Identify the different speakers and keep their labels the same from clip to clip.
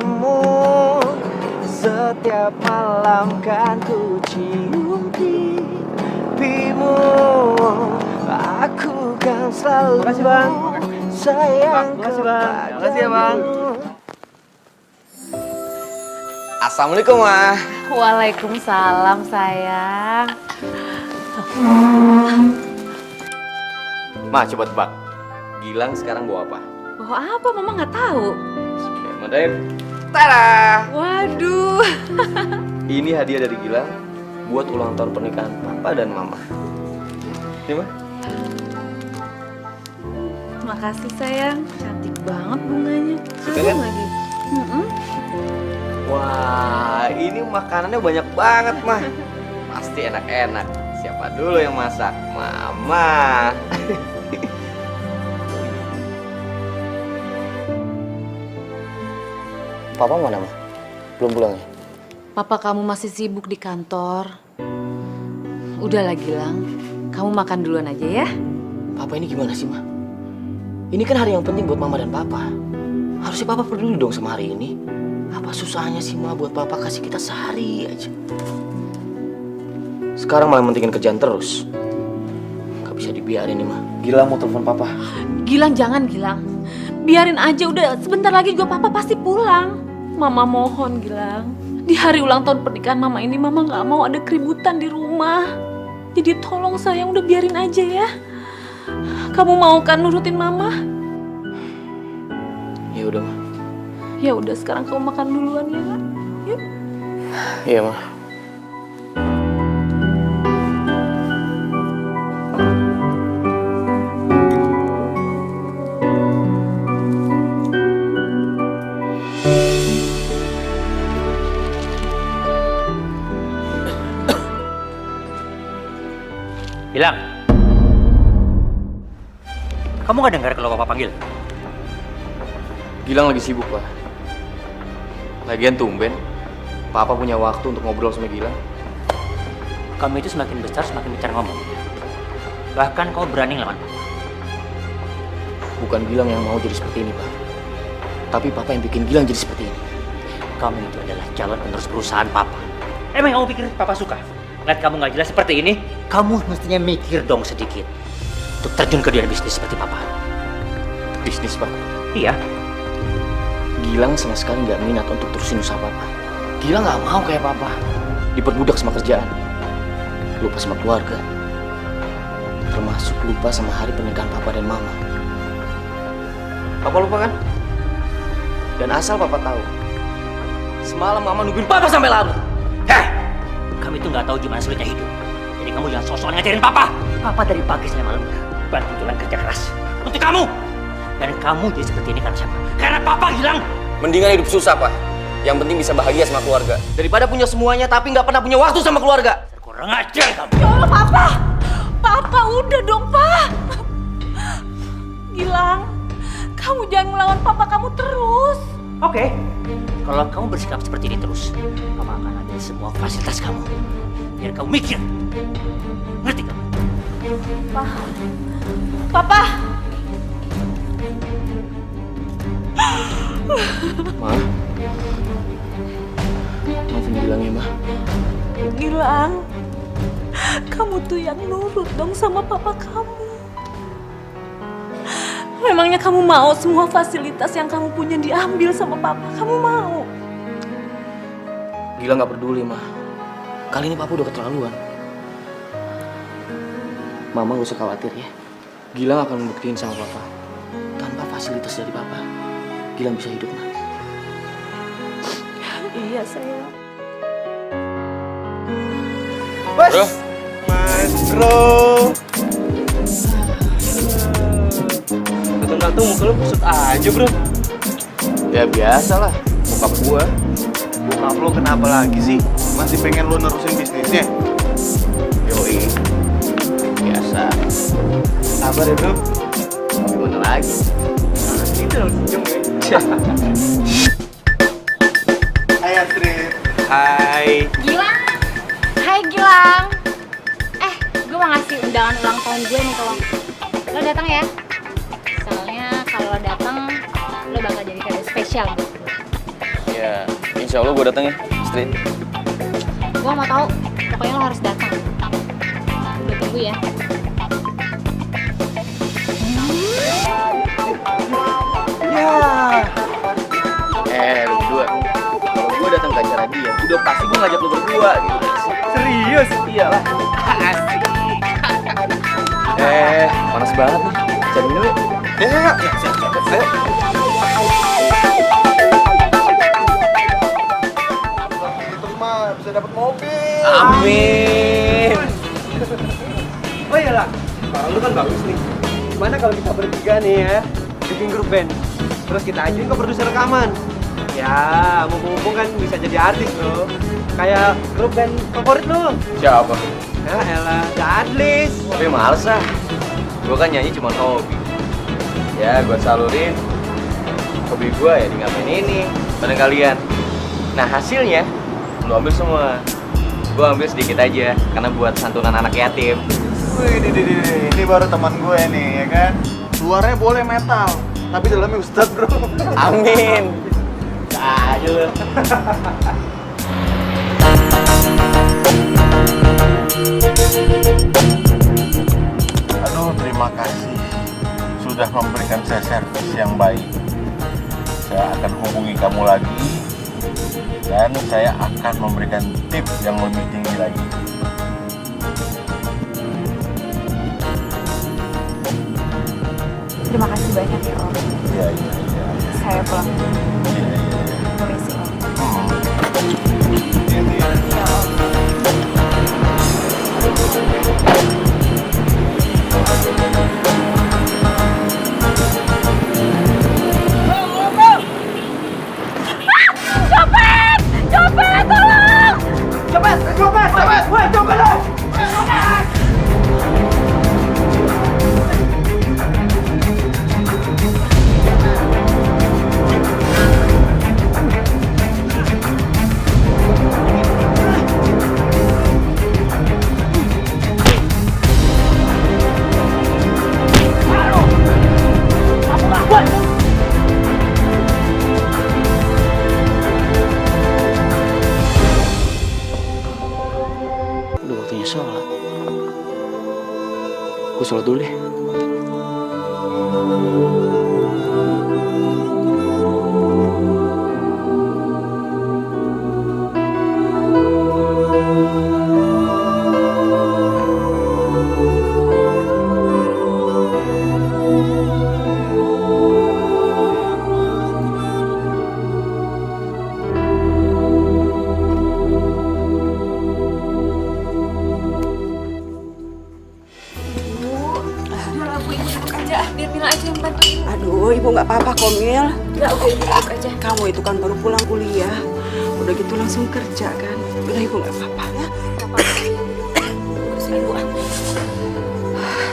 Speaker 1: bertemu. Setiap malam kan ku cium pipimu. Aku kan selalu
Speaker 2: Makasih, Bang.
Speaker 1: sayang
Speaker 2: Makasih, Bang. Makasih ya, Bang.
Speaker 1: Assalamualaikum, Ma.
Speaker 3: Waalaikumsalam sayang.
Speaker 1: Ma, coba tebak. Gilang sekarang bawa apa?
Speaker 3: Bawa apa? Mama nggak tahu.
Speaker 1: Bismillahirrahmanirrahim. Tada!
Speaker 3: Waduh.
Speaker 1: Ini hadiah dari Gilang buat ulang tahun pernikahan Papa dan Mama. Ini, Ma.
Speaker 3: Makasih sayang. Cantik banget bunganya.
Speaker 1: Suka kan?
Speaker 3: Lagi.
Speaker 1: Wah, ini makanannya banyak banget, Ma. Pasti enak-enak. Siapa dulu yang masak? Mama. Papa mana, Ma? Belum pulang ya?
Speaker 3: Papa kamu masih sibuk di kantor. Udahlah Gilang, kamu makan duluan aja ya.
Speaker 1: Papa ini gimana sih, Ma? Ini kan hari yang penting buat Mama dan Papa. Harusnya Papa peduli dong sama hari ini. Apa susahnya sih, Ma, buat Papa kasih kita sehari aja? Sekarang malah mentingin kerjaan terus. Gak bisa dibiarin nih, Ma. Gilang mau telepon Papa.
Speaker 3: Gilang jangan Gilang. Biarin aja, udah sebentar lagi juga Papa pasti pulang. Mama mohon Gilang. Di hari ulang tahun pernikahan Mama ini Mama nggak mau ada keributan di rumah. Jadi tolong sayang udah biarin aja ya. Kamu mau kan nurutin Mama?
Speaker 1: Ya udah, Ma.
Speaker 3: Ya udah sekarang kamu makan duluan ya. Yuk.
Speaker 1: Iya, Ma.
Speaker 2: Gilang. Kamu nggak dengar kalau Papa panggil?
Speaker 1: Gilang lagi sibuk, Pak. Lagian tumben, Papa punya waktu untuk ngobrol sama Gilang.
Speaker 2: Kamu itu semakin besar semakin bicara ngomong. Bahkan kau berani ngelawan Papa.
Speaker 1: Bukan Gilang yang mau jadi seperti ini, Pak. Tapi Papa yang bikin Gilang jadi seperti ini.
Speaker 2: Kamu itu adalah calon penerus perusahaan Papa. Emang kamu pikir Papa suka? Lihat kamu nggak jelas seperti ini, kamu mestinya mikir dong sedikit. Untuk terjun ke dunia bisnis seperti Papa.
Speaker 1: Bisnis, Pak.
Speaker 2: Iya.
Speaker 1: Gilang sama sekali nggak minat untuk terusin usaha Papa. Gilang nggak mau kayak Papa. Diperbudak sama kerjaan. Lupa sama keluarga. Termasuk lupa sama hari pernikahan Papa dan Mama. Papa lupa kan? Dan asal Papa tahu, semalam Mama nungguin Papa sampai larut.
Speaker 2: Heh! Kamu itu nggak tahu gimana sulitnya hidup. Jadi kamu jangan sok-sokan ngajarin Papa. Papa dari pagi sampai malam bantu Gilang kerja keras untuk kamu. Dan kamu jadi seperti ini karena siapa? Karena Papa Gilang.
Speaker 1: Mendingan hidup susah, Pak. Yang penting bisa bahagia sama keluarga. Daripada punya semuanya tapi nggak pernah punya waktu sama keluarga.
Speaker 2: Kurang ajar kamu.
Speaker 3: Ya Allah Papa. Papa udah dong Pak. Gilang, kamu jangan melawan Papa kamu terus.
Speaker 2: Oke. Kalau kamu bersikap seperti ini terus, Papa akan ambil semua fasilitas kamu. Biar kamu mikir. Ngerti kamu?
Speaker 3: Papa.
Speaker 1: Ma, maafin Gilang ya, Ma.
Speaker 3: Gilang, kamu tuh yang nurut dong sama Papa kamu. Memangnya kamu mau semua fasilitas yang kamu punya diambil sama Papa? Kamu mau?
Speaker 1: Gilang nggak peduli, Ma. Kali ini Papa udah keterlaluan. Mama gak usah khawatir ya. Gilang akan membuktiin sama Papa. Tanpa fasilitas dari Papa, Gilang bisa hidup, Ma.
Speaker 3: Iya sayang.
Speaker 1: Bro. Maestro. Datang-datang muka lu kusut aja, Bro. Ya biasalah, bokap gua.
Speaker 4: Bokap lo kenapa lagi sih? Masih pengen lo nerusin bisnisnya?
Speaker 1: Yoi. Biasa. Sabar ya, Bro. Gimana lagi? Nah, gitu dong, senyum ya.
Speaker 4: Hai Astrid.
Speaker 1: Hai.
Speaker 5: Gilang, hai Gilang. Gue mau ngasih undangan ulang tahun gue nih ke lo. Lo datang ya. Soalnya kalau lo datang, lo bakal jadi kado spesial buat gue.
Speaker 1: Ya Ya, insya Allah gue dateng ya, Istri.
Speaker 5: Gue mau tahu, pokoknya lo harus datang. Gue tunggu ya.
Speaker 1: Lu berdua. Kalau gue datang ke acara dia, udah pasti gue ngajak lu berdua gitu.
Speaker 4: Serius?
Speaker 1: Iyalah. Asik. Panas banget nih. Cari minum yuk.
Speaker 4: Ya. Ayo. Itu mah bisa dapat mobil.
Speaker 1: Amin.
Speaker 6: Oh iyalah, suara lu kan bagus nih. Gimana kalau kita bertiga nih ya, bikin grup band, terus kita ajuin ke produser rekaman. Ya, mumpung-mumpung kan bisa jadi artis lo. Kayak grup band favorit lo.
Speaker 1: Siapa?
Speaker 6: Ya elah, The Adlis.
Speaker 1: Tapi males ah. Gue kan nyanyi cuma hobi. Ya, gue salurin hobi gue ya di ngapain ini bareng kalian. Nah hasilnya lu ambil semua. Gue ambil sedikit aja karena buat santunan anak yatim.
Speaker 4: Wih, ini baru teman gue nih, ya kan? Luarnya boleh metal, tapi dalamnya ustadz, bro.
Speaker 1: Amin. Aja lu.
Speaker 4: Aduh, terima kasih sudah memberikan saya servis yang baik. Saya akan hubungi kamu lagi dan saya akan memberikan tips yang lebih tinggi lagi.
Speaker 5: Terima kasih banyak ya Om.
Speaker 4: Iya.
Speaker 5: Saya pulang dulu.
Speaker 4: Iya.
Speaker 5: Permisi Om.
Speaker 4: Iya.
Speaker 5: Ya Om.
Speaker 1: Udah waktunya sholat. Gue sholat dulu deh.
Speaker 3: Biar Mila aja yang bantuin.
Speaker 7: Aduh, ibu nggak apa-apa kok, Mil.
Speaker 3: Enggak, udah ibu duduk aja.
Speaker 7: Kamu itu kan baru pulang kuliah. Udah gitu langsung kerja kan. Udah ibu nggak apa-apa ya.
Speaker 3: Urusin ibu.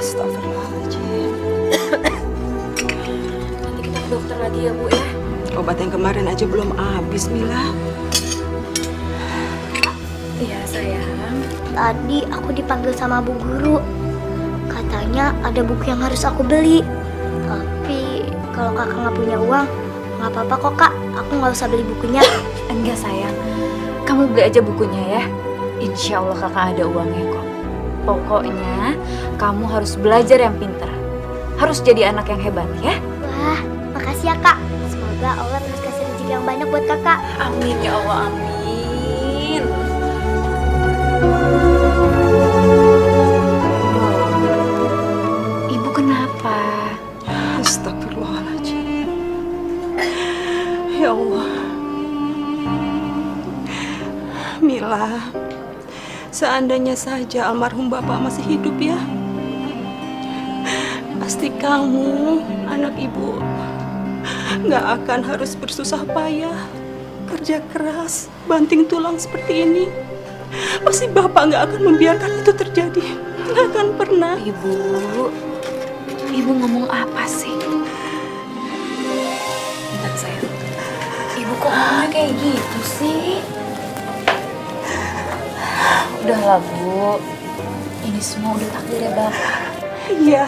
Speaker 7: Astagfirullahaladzim.
Speaker 3: Nanti kita ke dokter lagi ya Bu ya.
Speaker 7: Obat yang kemarin aja belum habis, Mila.
Speaker 3: Iya sayang.
Speaker 8: Tadi aku dipanggil sama Bu Guru. Katanya ada buku yang harus aku beli. Tapi kalau kakak nggak punya uang, nggak apa-apa kok kak. Aku nggak usah beli bukunya.
Speaker 3: Enggak sayang. Kamu beli aja bukunya ya. Insya Allah kakak ada uangnya kok. Pokoknya kamu harus belajar yang pintar. Harus jadi anak yang hebat ya.
Speaker 8: Wah, makasih ya kak. Semoga Allah terus kasih rezeki yang banyak buat kakak.
Speaker 3: Amin ya Allah, amin. Ibu kenapa?
Speaker 7: Astagfirullahaladzim. Ya Allah. Mila, seandainya saja almarhum bapak masih hidup ya, pasti kamu, anak ibu, nggak akan harus bersusah payah, kerja keras, banting tulang seperti ini. Pasti bapak nggak akan membiarkan itu terjadi. Nggak akan pernah.
Speaker 3: Ibu ngomong apa sih? Bentar sayang. Ibu kok ngomongnya kayak gitu sih? Udahlah Bu, ini semua udah takdirnya Bapak.
Speaker 7: Iya,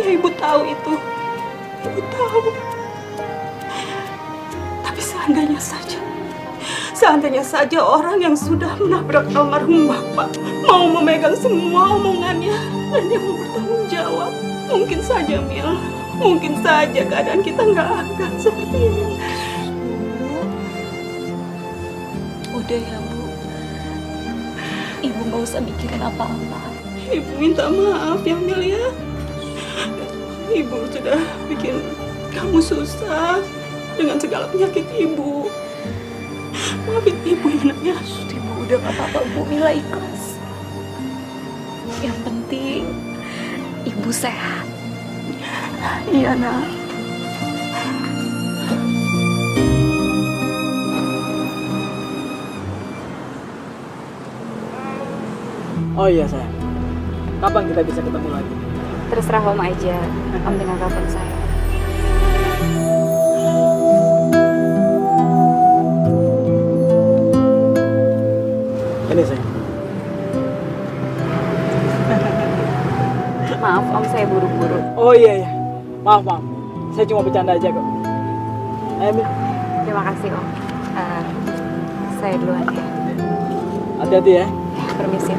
Speaker 7: ibu tahu itu. Ibu tahu. Tapi seandainya saja Seandainya saja orang yang sudah menabrak almarhum Bapak mau memegang semua omongannya dan yang mau bertanggung jawab, mungkin saja Mil, mungkin saja keadaan kita nggak akan seperti ini.
Speaker 3: Udah ya Bu, Ibu nggak usah mikirin apa-apa.
Speaker 7: Ibu minta maaf ya Mil ya. Ibu sudah bikin kamu susah dengan segala penyakit Ibu. Maafin Ibu ya nak ya.
Speaker 3: Ibu udah gak apa-apa Bu, Mila ikhlas. Yang penting Ibu sehat.
Speaker 7: Iya nak.
Speaker 9: Oh iya sayang, kapan kita bisa ketemu lagi?
Speaker 5: Terserah Om aja, Om tinggal telepon saya.
Speaker 9: Ini sayang.
Speaker 5: Maaf Om, saya buru-buru.
Speaker 9: Oh iya iya, maaf maaf, saya cuma bercanda aja kok. Ayo Mil,
Speaker 5: Terima kasih Om. Saya duluan ya.
Speaker 9: hati-hati ya.
Speaker 5: Permisi.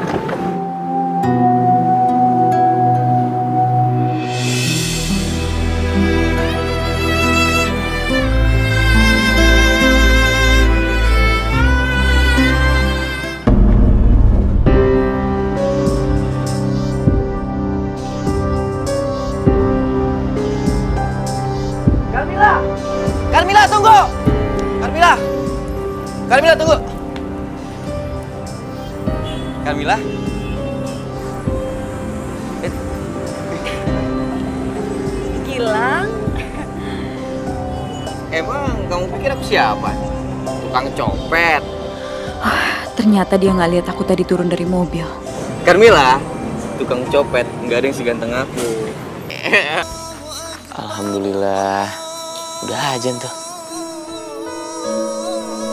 Speaker 1: Carmila, tunggu! Carmila! Carmila, tunggu! Carmila?
Speaker 3: Gilang,
Speaker 1: Emang kamu pikir aku siapa? Tukang copet.
Speaker 10: Ternyata dia nggak lihat aku tadi turun dari mobil.
Speaker 1: Carmila, tukang copet, nggak ada yang seganteng aku. Alhamdulillah, udah aja tuh.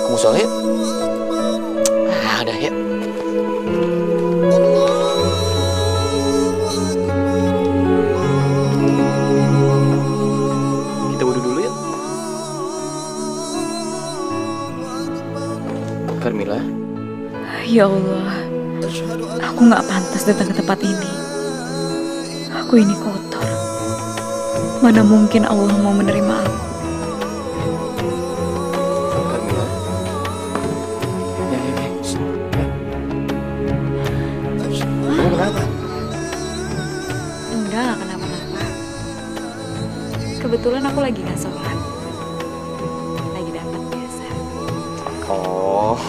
Speaker 1: Kamu sholat yuk? Ah, udah yuk. Kita wudhu dulu yuk. Carmila.
Speaker 10: Ya Allah, aku nggak pantas datang ke tempat ini. Aku ini kotor. Mana mungkin Allah mau menerima aku.
Speaker 1: Carmila. Kamu kenapa?
Speaker 10: Enggak kenapa-napa. Kebetulan aku lagi nggak sholat. Lagi dapat biasa.
Speaker 1: Oh,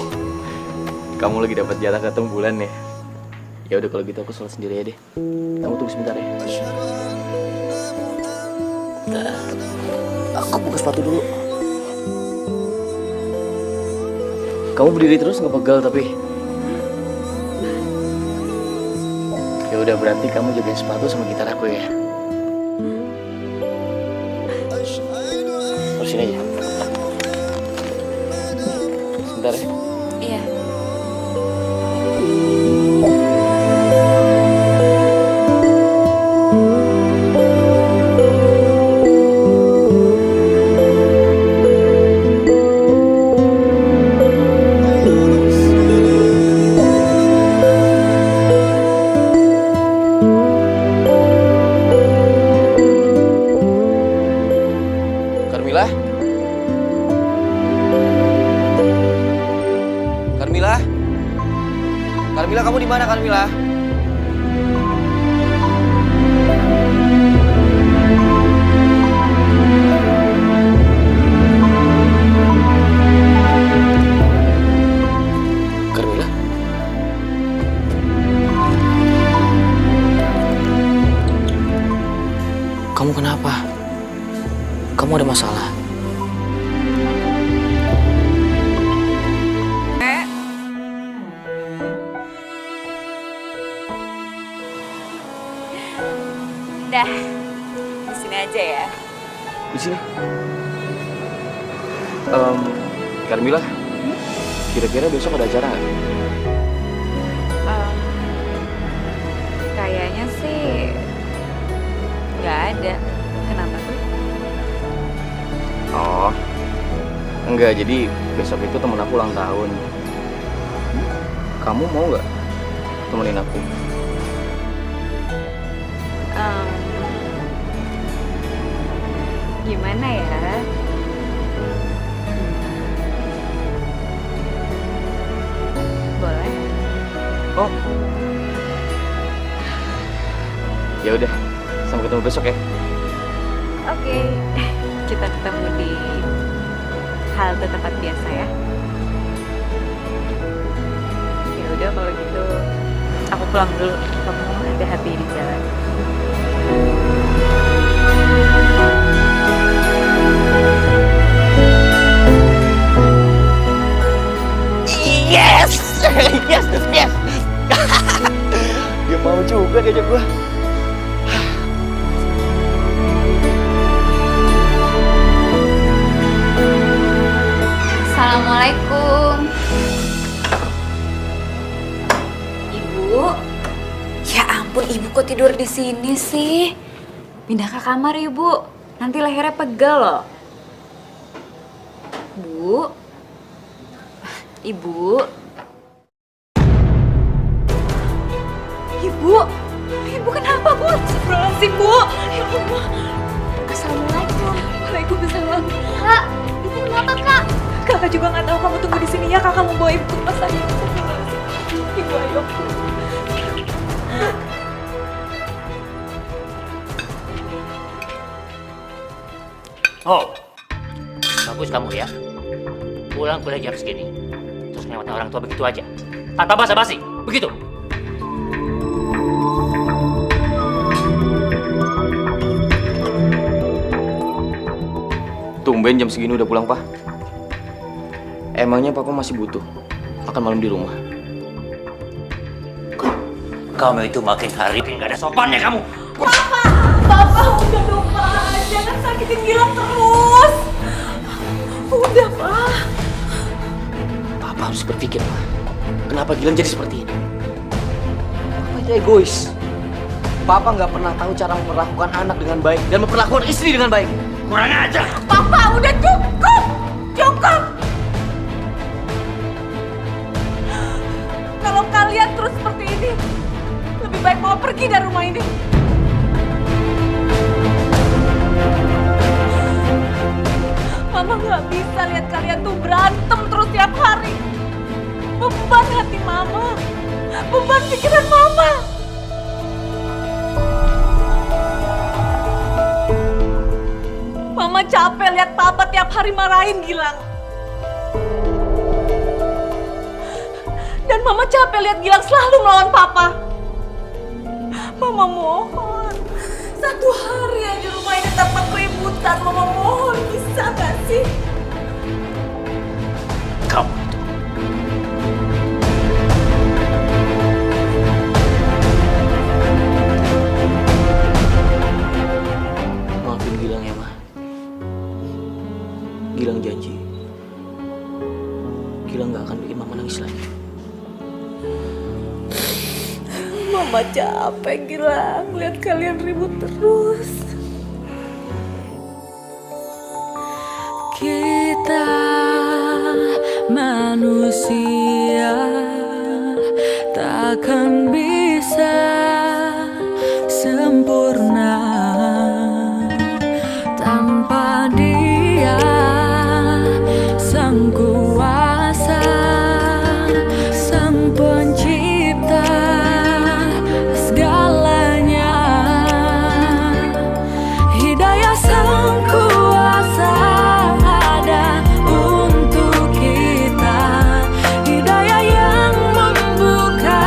Speaker 1: kamu lagi dapat jatah ketemu bulan ya? Ya udah kalau gitu aku sholat sendiri ya deh. Kamu tunggu sebentar ya. Aku buka sepatu dulu. Kamu berdiri terus nggak pegal tapi. Ya udah berarti kamu jagain sepatu sama gitar aku ya. Terus sini aja. Sebentar ya.
Speaker 10: Iya.
Speaker 1: Carmila? Carmila? Carmila, kamu di mana, Carmila? Carmila? Kamu kenapa? Kamu ada masalah?
Speaker 10: Dah, di sini aja ya.
Speaker 1: Di sini. Carmila, kira-kira besok ada acara nggak?
Speaker 10: Kayaknya sih nggak ada. Kenapa tuh?
Speaker 1: Oh, Enggak, jadi besok itu temen aku ulang tahun. Kamu mau nggak temenin aku?
Speaker 10: Gimana ya? Boleh?
Speaker 1: Oh. Ya udah, sampai ketemu besok ya.
Speaker 10: Oke. Kita ketemu di halte tempat biasa ya. Ya udah kalau gitu aku pulang dulu. Kamu hati-hati di jalan.
Speaker 1: Yes! Yes! Yes! Dia mau juga diajak gua.
Speaker 10: Assalamualaikum. Ibu. Ya ampun, Ibu kok tidur di sini sih? Pindah ke kamar, Ibu. Nanti lehernya pegel loh. Bu. Ibu. Ibu. Ibu kenapa, Bu? Astagfirullahaladzim, Bu. Ya Allah.
Speaker 8: Assalamualaikum.
Speaker 10: Waalaikumsalam.
Speaker 8: Kak, ibu kenapa kak?
Speaker 10: Kakak juga nggak tahu, kamu tunggu di sini ya. Kakak mau bawa Ibu ke rumah sakit. Ibu ayo.
Speaker 2: Oh, bagus kamu ya. Pulang kuliah jam segini, terus ngelewatin orang tua begitu aja. Tanpa basa-basi, begitu.
Speaker 1: Tumben jam segini udah pulang, Pak. Emangnya Papa masih butuh makan malam di rumah?
Speaker 2: Kamu itu makin hari makin gak ada sopannya kamu.
Speaker 3: Bapak udah dong Pak, jangan sakitin Gilang terus. Udah Pak.
Speaker 1: Papa harus berpikir, Pak. Kenapa Gilang jadi seperti ini? Papa itu egois. Papa nggak pernah tahu cara memperlakukan anak dengan baik dan memperlakukan istri dengan baik.
Speaker 2: Kurang aja.
Speaker 3: Papa udah cukup. Cukup. Kalau kalian terus seperti ini, lebih baik Mama pergi dari rumah ini. Mama nggak bisa lihat kalian tuh berantem terus tiap hari. Beban hati Mama, beban pikiran Mama. Mama capek lihat Papa tiap hari marahin Gilang. Dan Mama capek lihat Gilang selalu melawan Papa. Mama mohon, satu hari aja rumah ini tanpa keributan. Mama mohon, bisa gak sih?
Speaker 2: Kamu itu.
Speaker 1: Maafin Gilang ya, Ma. Gilang janji. Gilang gak akan bikin Mama nangis lagi.
Speaker 3: Mama capek Gilang, lihat kalian ribut terus.
Speaker 10: Kita manusia takkan bisa sempurna tanpa Dia Sang Kuasa, Sang Pencipta segalanya. Hidayah Sang Kuasa ada untuk kita, hidayah yang membuka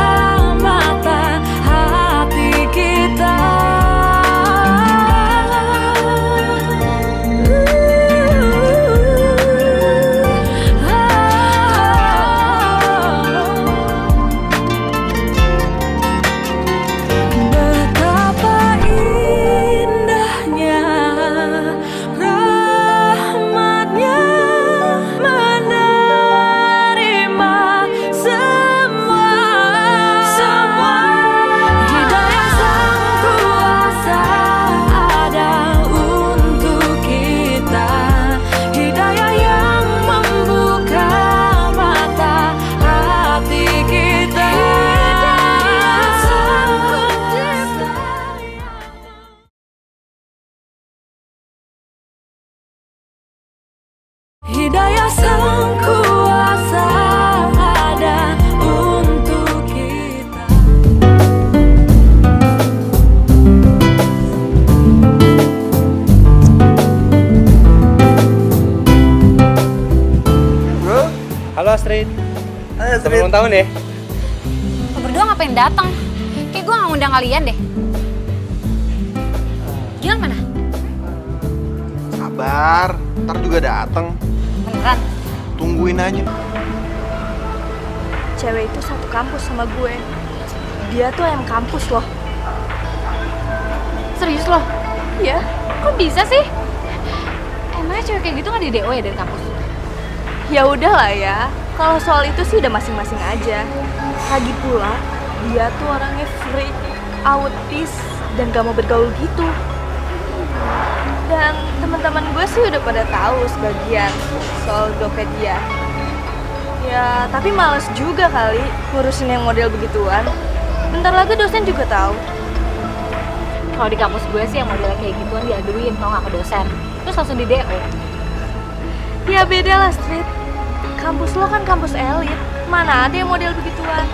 Speaker 10: Sang kuasa ada untuk kita.
Speaker 6: Bro, halo Astrid. Selamat ulang tahun ya.
Speaker 5: Lo berdua ngapain datang? Kayak gue gak ngundang kalian deh. Gilang mana?
Speaker 11: Sabar, ntar juga dateng.
Speaker 5: Beneran?
Speaker 11: Tungguin aja.
Speaker 12: Cewek itu satu kampus sama gue. Dia tuh ayam kampus loh.
Speaker 5: Serius lo?
Speaker 12: Iya.
Speaker 5: Kok bisa sih? Emangnya cewek kayak gitu gak di DO ya dari kampus?
Speaker 12: Ya udahlah ya. Kalau soal itu sih udah masing-masing aja. Lagi pula, dia tuh orangnya freak, autis, dan gak mau bergaul gitu. Dan teman-teman gue sih udah pada tahu sebagian soal dompet dia. Ya, tapi males juga kali ngurusin yang model begituan. Bentar lagi dosen juga tahu.
Speaker 5: Kalau di kampus gue sih yang modelnya kayak gituan diaduin tau gak ke dosen. Terus langsung di DO.
Speaker 12: Ya beda lah, Street. Kampus lo kan kampus elit. Mana ada yang model begituan?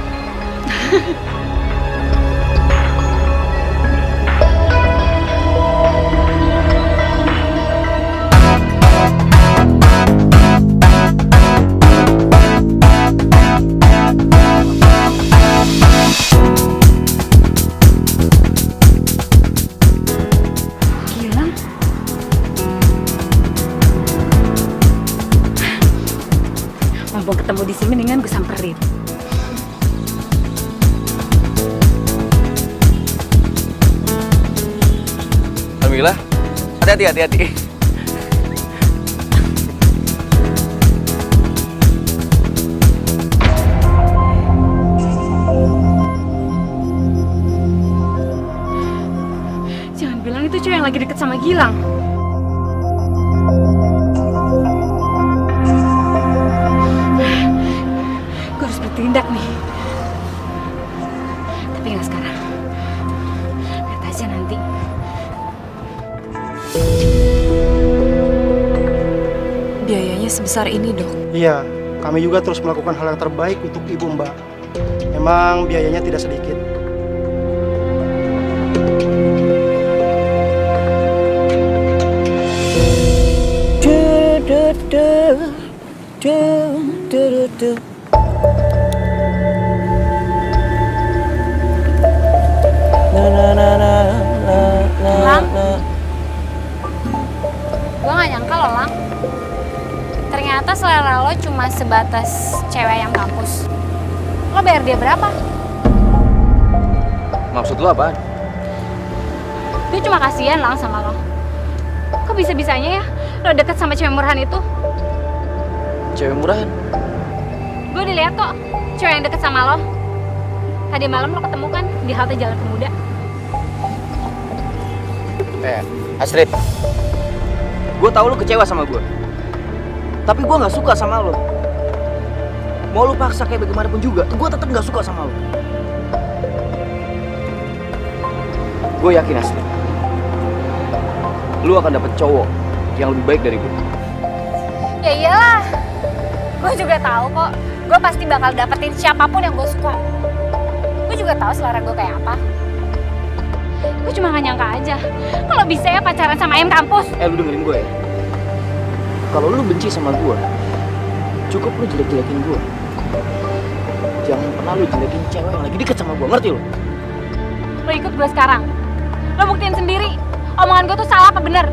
Speaker 10: Gilang? Mumpung ketemu di sini, mendingan gue samperin.
Speaker 11: Alhamdulillah. Hati-hati.
Speaker 10: Jangan bilang itu cewek yang lagi deket sama Gilang. Gue harus bertindak nih. Tapi nggak sekarang. Lihat aja nanti.
Speaker 7: Biayanya sebesar ini, Dok.
Speaker 13: Iya, kami juga terus melakukan hal yang terbaik untuk Ibu Mbak. Memang biayanya tidak sedikit.
Speaker 5: Lang? Gue gak nyangka loh, Lang. Ternyata selera lo cuma sebatas cewek yang kampus. Lo bayar dia berapa?
Speaker 1: Maksud lu apaan?
Speaker 5: Gue cuma kasihan, Lang, sama lo. Kok bisa-bisanya ya lo deket sama cewek murahan itu?
Speaker 1: Cewek murahan?
Speaker 5: Gue udah lihat kok cewek yang deket sama lo. Tadi malam lo ketemu kan di halte Jalan Pemuda.
Speaker 1: Astrid, gue tahu lu kecewa sama gue. Tapi gue nggak suka sama lo. Mau lu paksa kayak bagaimanapun juga, gue tetap nggak suka sama lo. Gue yakin Astrid, lu akan dapet cowok yang lebih baik dari gue.
Speaker 5: Ya iyalah, gue juga tahu kok. Gue pasti bakal dapetin siapapun yang gue suka. Gue juga tahu selera gue kayak apa. Gue cuma gak nyangka aja kalau bisa ya pacaran sama ayam kampus.
Speaker 1: Lu dengerin gue ya. Kalau lu benci sama gue, cukup lu jelek-jelekin gue. Jangan pernah lu jelekin cewek yang lagi deket sama gue, ngerti lo?
Speaker 5: Lo ikut gue sekarang. Lo buktiin sendiri, omongan gue tuh salah apa bener?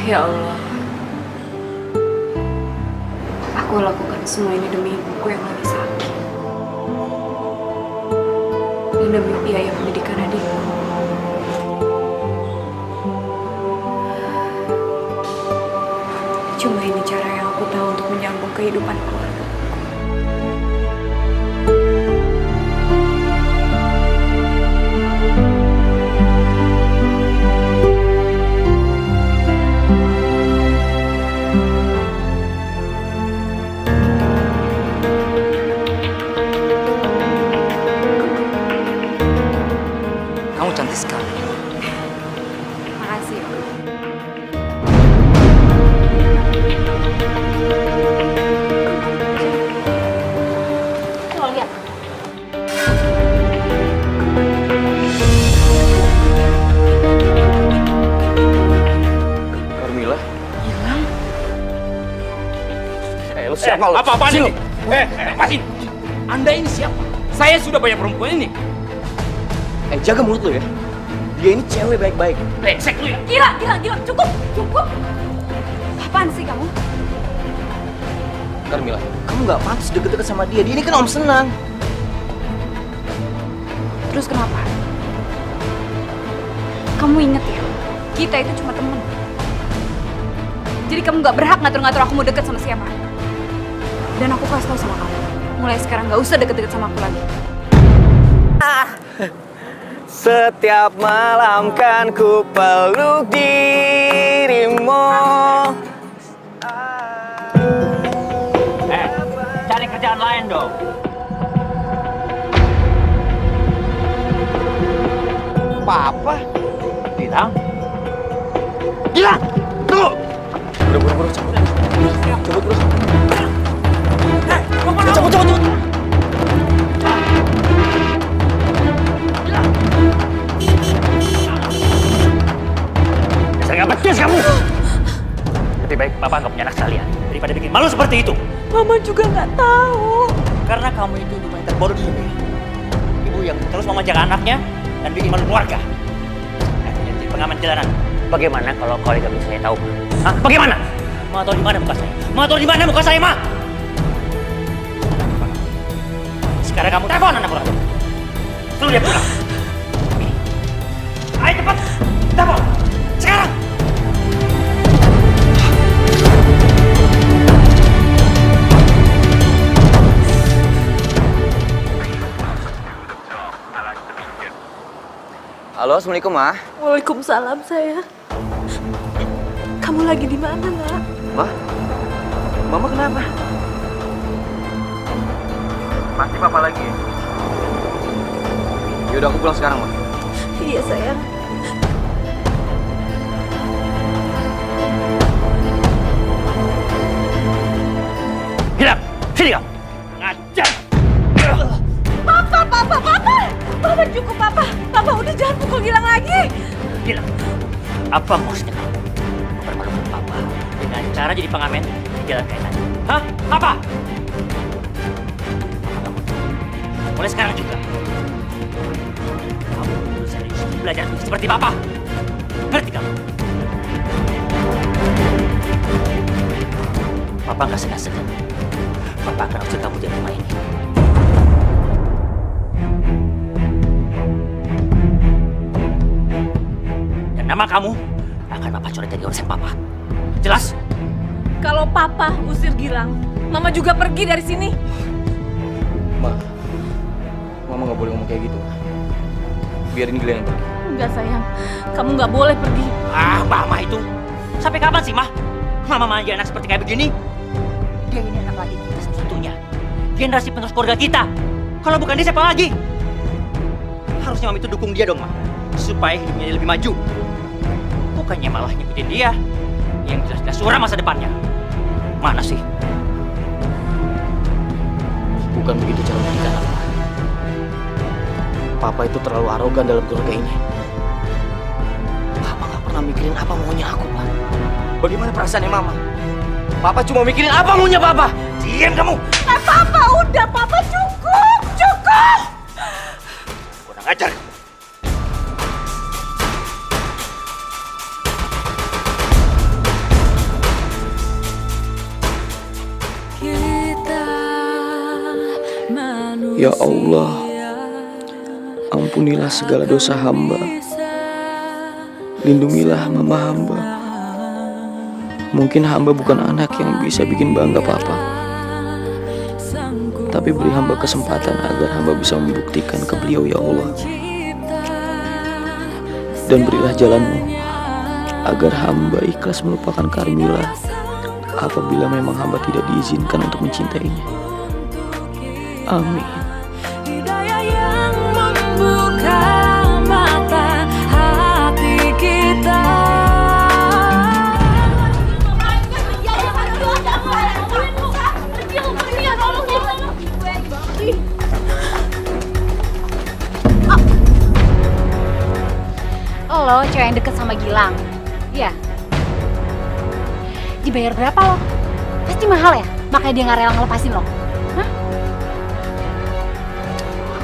Speaker 10: Ya Allah, aku lakukan semua ini demi ibuku yang lagi sakit dan demi biaya pendidikan adikku. Cuma ini cara yang aku tahu untuk menyambung kehidupan keluarga.
Speaker 1: Siapa lo?
Speaker 14: Apa-apaan ini? Lepasin! Anda ini siapa? Saya sudah banyak perempuan ini.
Speaker 1: Jaga mulut lo ya. Dia ini cewek baik-baik.
Speaker 14: Brengsek lu ya?
Speaker 3: Gila, cukup. Apaan sih kamu?
Speaker 1: Carmilla, kamu nggak pantas deket-deket sama dia. Dia ini kan om senang.
Speaker 3: Terus kenapa? Kamu inget ya, kita itu cuma temen. Jadi kamu nggak berhak ngatur-ngatur aku mau deket sama siapa. Dan aku kasih tau sama kamu, mulai sekarang nggak usah deket-deket sama aku lagi.
Speaker 15: Setiap malam kan ku peluk dirimu.
Speaker 2: Cari kerjaan lain dong.
Speaker 15: Papa?
Speaker 2: Gilang?
Speaker 15: Gilang! Tunggu!
Speaker 1: Buru-buru, cabut. Cabut.
Speaker 2: Saya nggak becus kamu. Lebih baik Papa nggak punya anak sekalian daripada bikin malu seperti itu.
Speaker 3: Mama juga nggak tahu.
Speaker 2: Karena kamu itu ibu yang terbodoh di dunia. Ibu yang terus memanjakan anaknya dan bikin malu keluarga. Jadi pengaman jalanan. Bagaimana kalau kolega saya tahu? Hah? Bagaimana? Mau tahu di mana muka saya? Mau tahu di mana muka saya, Ma? Sekarang kamu telepon anak orang. Suruh dia pulang. Ayo cepat, telepon. Sekarang.
Speaker 11: Halo, Assalamualaikum, Ma.
Speaker 3: Waalaikumsalam, sayang. Kamu lagi di mana, Nak?
Speaker 11: Ma? Mama kenapa? Pasti Papa lagi. Yaudah, aku pulang sekarang, Ma.
Speaker 3: Iya, sayang.
Speaker 2: Gilang, sini kamu. Ngajar.
Speaker 3: Papa cukup, Papa. Papa udah jangan pukul Gilang lagi.
Speaker 2: Gilang, apa maksudnya kamu mempermalukan Papa dengan cara jadi pengamen di jalan kayak tadi? Hah? Apa? Mulai sekarang juga, kamu harus serius belajar seperti Papa. Ngerti kamu? Papa nggak segan-segan. Papa akan usir kamu dari rumah ini. Dan nama kamu akan Papa coret dari urusan Papa. Jelas?
Speaker 3: Kalau Papa usir Gilang, Mama juga pergi dari sini.
Speaker 1: Mama nggak boleh ngomong kayak gitu. Biarin Gilang yang pergi.
Speaker 3: Enggak, sayang. Kamu nggak boleh pergi.
Speaker 2: Ah, Mama itu. Sampai kapan sih, Ma? Mama manja anak seperti kayak begini? Dia ini anak lagi kita satu-satunya. Generasi penerus keluarga kita. Kalau bukan dia, siapa lagi? Harusnya Mama itu dukung dia dong, Ma. Supaya hidupnya lebih maju. Bukannya malah ngikutin dia. Yang jelas-jelas suram masa depannya. Mana sih?
Speaker 1: Bukan begitu cara mendidik anak. Papa itu terlalu arogan dalam keluarga ini. Papa nggak pernah mikirin apa maunya aku, Pak. Bagaimana perasaannya Mama? Papa cuma mikirin apa maunya Papa.
Speaker 2: Diam kamu.
Speaker 3: Papa, udah. Papa cukup.
Speaker 2: Kurang ajar.
Speaker 1: Ya Allah, ampunilah segala dosa hamba. Lindungilah mama hamba. Mungkin hamba bukan anak yang bisa bikin bangga Papa. Tapi beri hamba kesempatan agar hamba bisa membuktikan ke beliau, ya Allah. Dan berilah jalanmu agar hamba ikhlas melupakan Carmilla apabila memang hamba tidak diizinkan untuk mencintainya. Amin.
Speaker 16: Hidayah yang membuka mata hati kita.
Speaker 5: Lo cewek yang deket sama Gilang. Iya. Dibayar berapa lo? Pasti mahal ya? makanya dia nggak rela ngelepasin lo. Hah?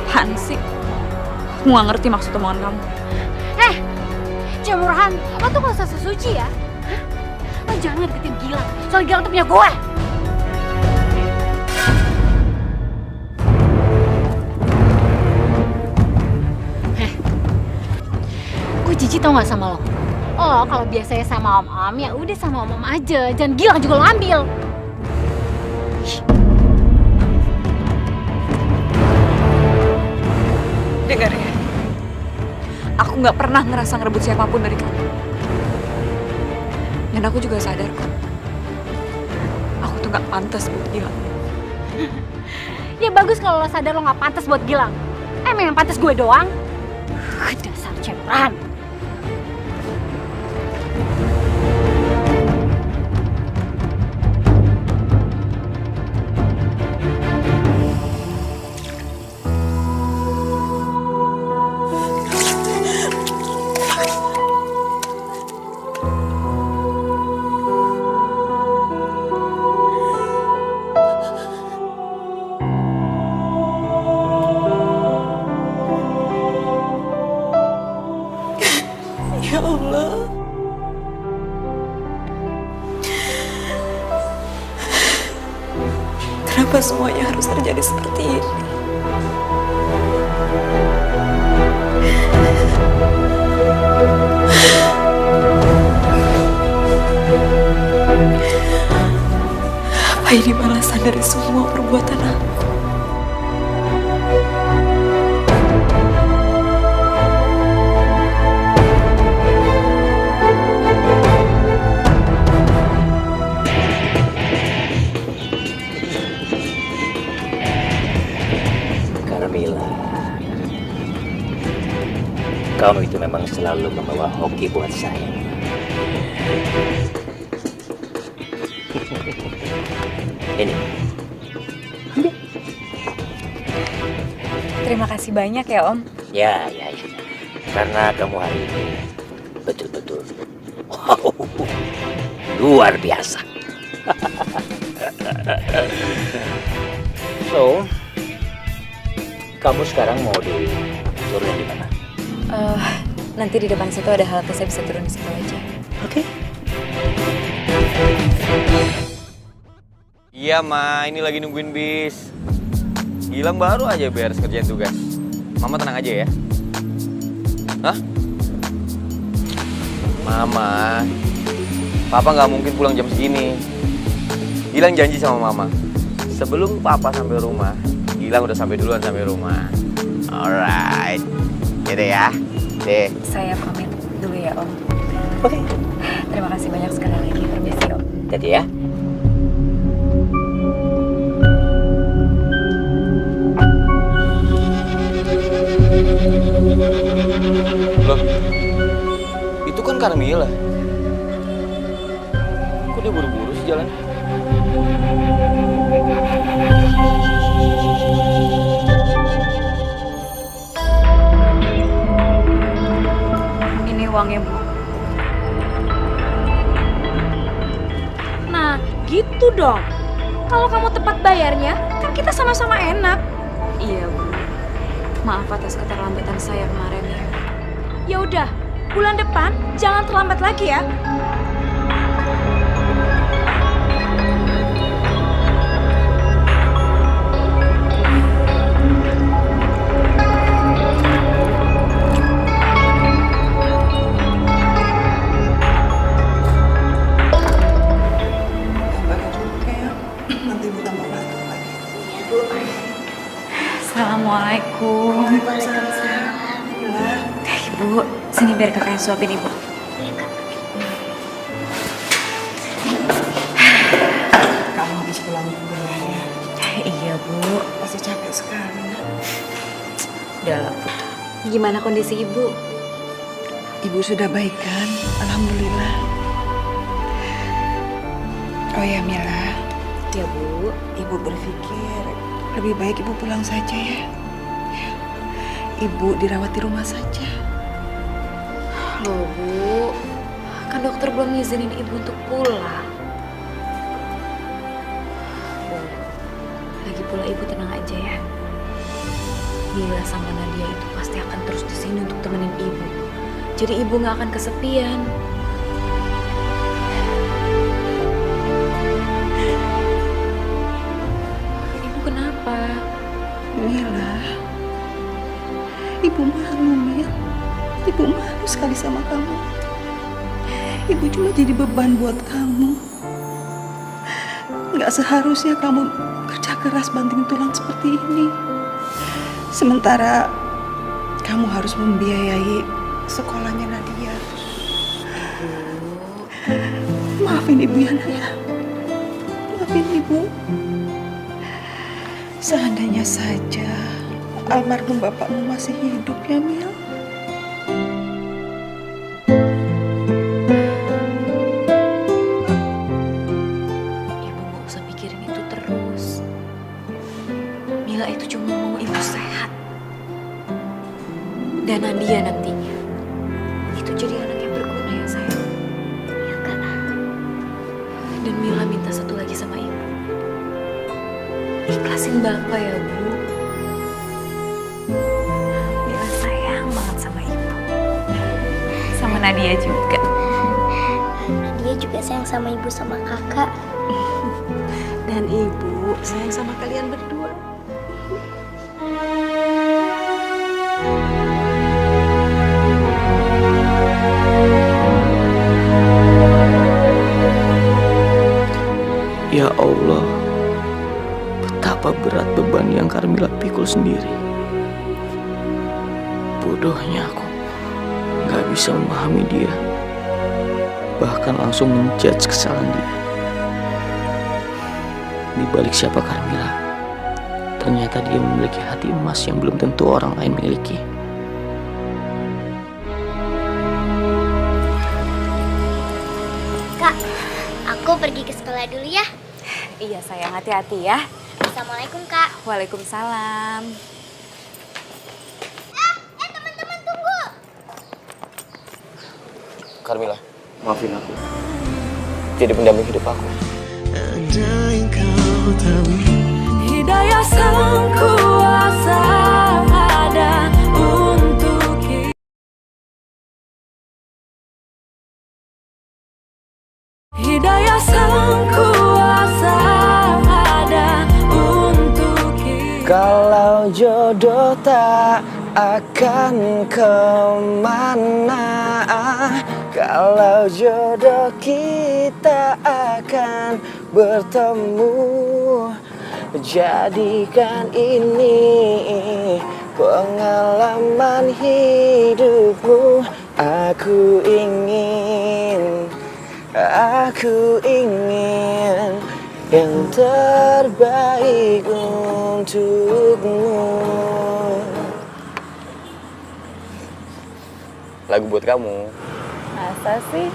Speaker 10: Apaan sih? Aku nggak ngerti maksud omongan kamu.
Speaker 5: Cewek murahan, lo tuh gak usah sesuci ya. Hah? Lo jangan deketin Gilang, soalnya Gilang tuh punya gue. Gue jijik tau gak sama lo? Lo kalau biasanya sama om-om ya udah sama om-om aja, jangan Gilang juga lo ambil.
Speaker 10: Dengar ya, aku nggak pernah ngerasa ngerebut siapapun dari kamu. Dan aku juga sadar kok, aku tuh nggak pantas buat Gilang.
Speaker 5: Ya bagus kalau lo sadar lo gak pantas buat Gilang. Emang yang pantas gue doang? Dasar cewek murahan.
Speaker 7: Ya Allah. Kenapa semuanya harus terjadi seperti ini? Apa ini balasan dari semua perbuatan aku?
Speaker 2: Kamu itu memang selalu membawa hoki buat saya. Ini.
Speaker 10: Terima kasih banyak ya Om.
Speaker 2: Ya. Karena kamu hari ini betul-betul wow, luar biasa. So, kamu sekarang mau diturunin di mana?
Speaker 10: Nanti di depan situ ada halte, saya bisa turun di situ aja.
Speaker 2: Oke.
Speaker 15: Iya, Ma. Ini lagi nungguin bis. Gilang baru aja beres kerjaan tugas. Mama tenang aja ya. Hah? Mama, Papa nggak mungkin pulang jam segini. Gilang janji sama Mama. Sebelum Papa sampai rumah, Gilang udah sampai duluan sampai rumah. Alright. Yaudah ya. Deh.
Speaker 10: Saya pamit dulu ya Om. Oke. Terima kasih banyak sekali lagi. Permisi Om.
Speaker 2: Jadi ya.
Speaker 15: Loh, itu kan Carmilla. Kok dia buru-buru sih jalan?
Speaker 10: Ini uangnya Bu.
Speaker 12: Nah, gitu dong. Kalau kamu tepat bayarnya, kan kita sama-sama enak.
Speaker 10: Iya Bu. Maaf atas keterlambatan saya kemarin ya.
Speaker 12: Ya udah, bulan depan jangan terlambat lagi ya.
Speaker 10: Assalamualaikum. Ibu, sini biar kakak yang suapin Ibu.
Speaker 7: Kamu habis pulang kuliah ya?
Speaker 10: Iya Bu.
Speaker 7: Pasti capek sekali.
Speaker 10: Udah lah Bu. Gimana kondisi Ibu?
Speaker 7: Ibu sudah baik kan? Alhamdulillah. Oh ya Mila.
Speaker 10: Ya Bu.
Speaker 7: Ibu berpikir lebih baik Ibu pulang saja ya. Ibu dirawat di rumah saja.
Speaker 10: Loh Bu, kan dokter belum ngizinin Ibu untuk pulang. Lagi pula ibu tenang aja ya. Mila sama Nadia itu pasti akan terus di sini untuk temenin ibu. Jadi ibu nggak akan kesepian. Ibu kenapa?
Speaker 7: Mila, ibu malu, Mil. Ibu malu sekali sama kamu. Ibu cuma jadi beban buat kamu. Nggak seharusnya kamu kerja keras banting tulang seperti ini. Sementara kamu harus membiayai sekolahnya Nadia. Maafin ibu ya, Naya. Maafin ibu. Seandainya saja almarhum bapakmu masih hidup ya, Mil.
Speaker 10: Ibu nggak usah pikirin itu terus. Mila itu cuma mau ibu sehat. Dan Nadia nantinya itu jadi anak yang berguna ya sayang. Ya Kak. Dan Mila minta satu lagi sama ibu. Ikhlasin Bapak ya Bu. Mila sayang banget sama ibu. Sama Nadia juga.
Speaker 8: Nadia juga sayang sama ibu sama kakak.
Speaker 7: Dan ibu sayang sama kalian berdua.
Speaker 1: Ya Allah, betapa berat beban yang Karmila pikul sendiri. Bodohnya aku, gak bisa memahami dia. Bahkan langsung menjudge kesalahan dia. Di balik siapa Karmila, ternyata dia memiliki hati emas yang belum tentu orang lain miliki.
Speaker 8: Kak, aku pergi ke sekolah dulu ya.
Speaker 12: Iya sayang, hati-hati ya.
Speaker 8: Assalamualaikum Kak.
Speaker 12: Waalaikumsalam.
Speaker 8: Teman-teman tunggu.
Speaker 1: Karmila, maafin aku. Jadi pendamping hidup aku.
Speaker 16: Ada yang kau tahu, hidayah sang kuasa ada untuk kita. Hidayah sang kuasa ada untuk kita.
Speaker 1: Kalau jodoh tak akan kemana, kalau jodoh kita akan bertemu, jadikan ini pengalaman hidupmu. Aku ingin yang terbaik untukmu. Lagu buat kamu.
Speaker 12: Masa sih?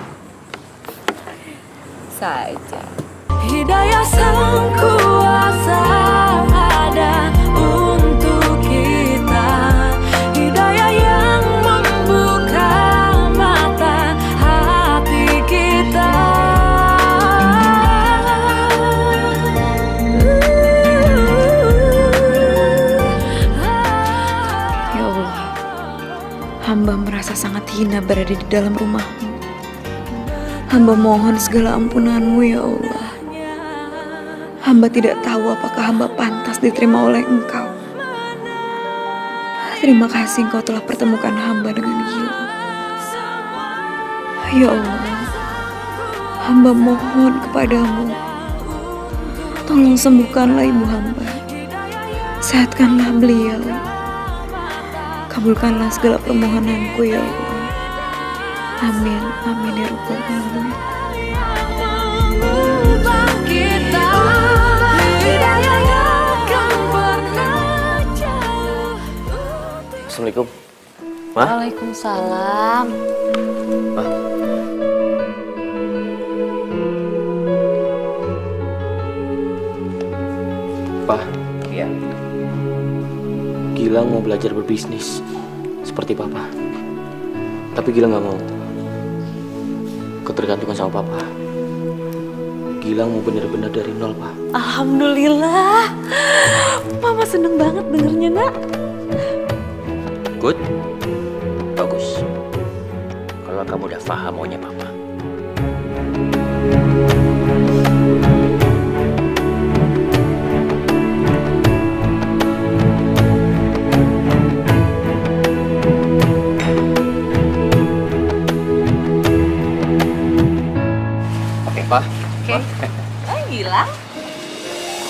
Speaker 12: Saja.
Speaker 16: Hidayah sang kuasa ada untuk kita. Hidayah yang membuka mata hati kita.
Speaker 10: Ya Allah, hamba merasa sangat hina berada di dalam rumahmu. Hamba mohon segala ampunan-Mu ya Allah. Hamba tidak tahu apakah hamba pantas diterima oleh Engkau. Terima kasih Engkau telah pertemukan hamba dengan Gilang. Ya Allah, hamba mohon kepadamu, tolong sembuhkanlah ibu hamba. Sehatkanlah beliau. Kabulkanlah segala permohonanku ya Allah. Amin, amin ya Rabbal Alamin.
Speaker 1: Assalamualaikum. Ma?
Speaker 12: Waalaikumsalam.
Speaker 1: Ma? Pa?
Speaker 15: Iya.
Speaker 1: Gilang mau belajar berbisnis seperti Papa. Tapi Gilang gak mau ketergantungan sama Papa. Gilang mau benar-benar dari nol, Pak.
Speaker 12: Alhamdulillah.
Speaker 3: banget dengernya, Nak.
Speaker 2: Good. Bagus. Kalau kamu udah paham maunya papa. Oke, Pak.
Speaker 3: Oke. Gilang.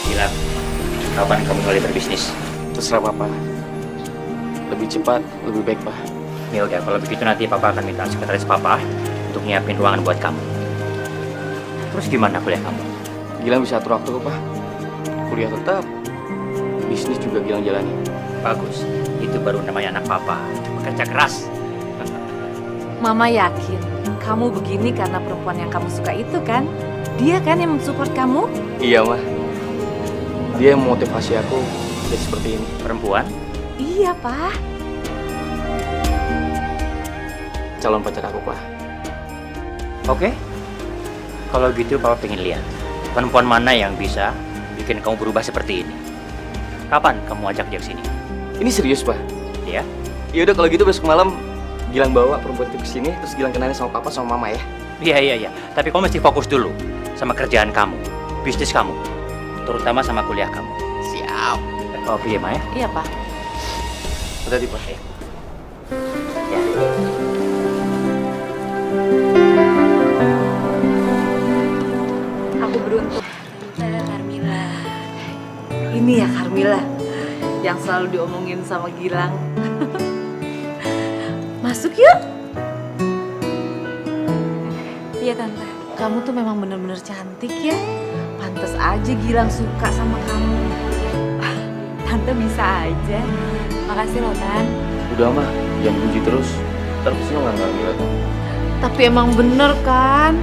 Speaker 2: Gilang, kapan kamu mulai berbisnis?
Speaker 1: Terserah papa. Lebih cepat, lebih baik, Pak.
Speaker 2: Ya udah, kalau begitu nanti papa akan minta sekretaris papa untuk nyiapin ruangan buat kamu. Terus gimana kuliah kamu?
Speaker 1: Gilang bisa atur waktu kok, Pak. Kuliah tetap, bisnis juga Gilang jalani.
Speaker 2: Bagus, itu baru namanya anak papa. Bekerja keras.
Speaker 3: Mama yakin kamu begini karena perempuan yang kamu suka itu kan? Dia kan yang mensupport kamu?
Speaker 1: Iya, Ma. Dia yang memotivasi aku jadi seperti ini.
Speaker 2: Perempuan?
Speaker 3: Iya, Pak.
Speaker 1: Calon pacar aku, Pak.
Speaker 2: Oke. Kalau gitu papa pengen lihat perempuan mana yang bisa bikin kamu berubah seperti ini. Kapan kamu ajak dia ke sini?
Speaker 1: Ini serius, Pak?
Speaker 2: Iya.
Speaker 1: Ya udah kalau gitu besok malam Gilang bawa perempuan itu ke sini, terus Gilang kenalin sama papa sama mama ya.
Speaker 2: Iya. Tapi kamu mesti fokus dulu sama kerjaan kamu, bisnis kamu, terutama sama kuliah kamu.
Speaker 1: Siap.
Speaker 2: Oh, iya, Ma ya?
Speaker 3: Iya, Pak.
Speaker 1: Hati-hati, Pak.
Speaker 2: Ya.
Speaker 3: Aku beruntung. Carmila. Ini ya Carmila yang selalu diomongin sama Gilang. Masuk yuk. Iya, Tante. Kamu tuh memang bener-bener cantik ya. Pantes aja Gilang suka sama kamu. Tante bisa aja. Makasih loh, Tan.
Speaker 1: Udah, Ma. Jangan puji terus. Terusnya nggak ngeliat.
Speaker 3: Tapi emang bener kan?